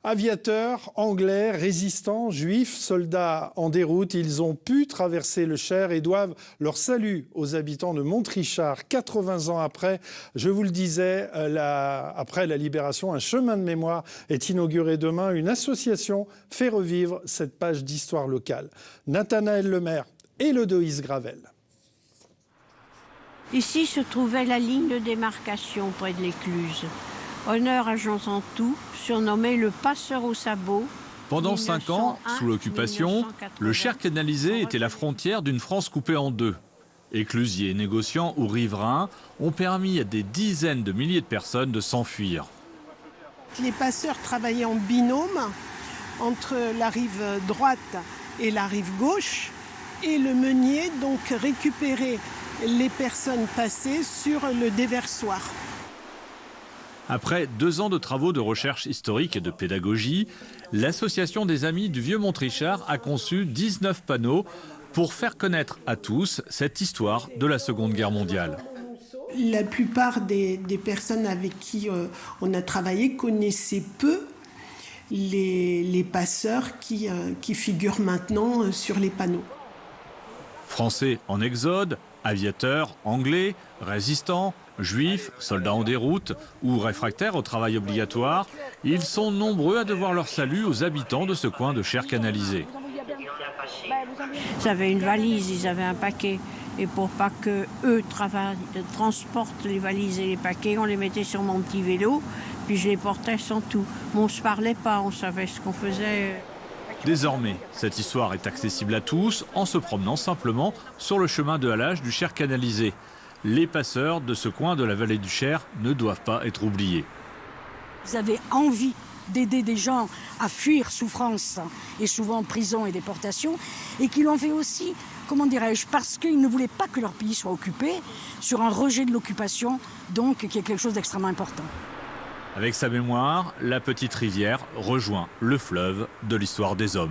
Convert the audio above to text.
Aviateurs, anglais, résistants, juifs, soldats en déroute, ils ont pu traverser le Cher et doivent leur salut aux habitants de Montrichard. 80 ans après, je vous le disais, après la libération, un chemin de mémoire est inauguré demain. Une association fait revivre cette page d'histoire locale. Nathanaël Lemaire et Lodoïs Gravel. Ici se trouvait la ligne de démarcation près de l'écluse. Honneur à Jean Santou, surnommé le passeur au sabot. Pendant 5 ans, sous l'occupation, le Cher canalisé était la frontière d'une France coupée en deux. Éclusiers, négociants ou riverains ont permis à des dizaines de milliers de personnes de s'enfuir. Les passeurs travaillaient en binôme entre la rive droite et la rive gauche. Et le meunier donc récupérait les personnes passées sur le déversoir. Après 2 ans de travaux de recherche historique et de pédagogie, l'association des Amis du Vieux Montrichard a conçu 19 panneaux pour faire connaître à tous cette histoire de la Seconde Guerre mondiale. La plupart des personnes avec qui on a travaillé connaissaient peu les passeurs qui figurent maintenant sur les panneaux. Français en exode, aviateurs, anglais, résistants, juifs, soldats en déroute ou réfractaires au travail obligatoire, ils sont nombreux à devoir leur salut aux habitants de ce coin de Cher canalisé. Ils avaient une valise, ils avaient un paquet. Et pour pas que eux transportent les valises et les paquets, on les mettait sur mon petit vélo, puis je les portais sans tout. Mais on ne se parlait pas, on savait ce qu'on faisait. Désormais, cette histoire est accessible à tous en se promenant simplement sur le chemin de halage du Cher canalisé. Les passeurs de ce coin de la vallée du Cher ne doivent pas être oubliés. Vous avez envie d'aider des gens à fuir souffrance et souvent prison et déportation, et qui l'ont fait aussi, comment dirais-je, parce qu'ils ne voulaient pas que leur pays soit occupé, sur un rejet de l'occupation, donc qui est quelque chose d'extrêmement important. Avec sa mémoire, la petite rivière rejoint le fleuve de l'histoire des hommes.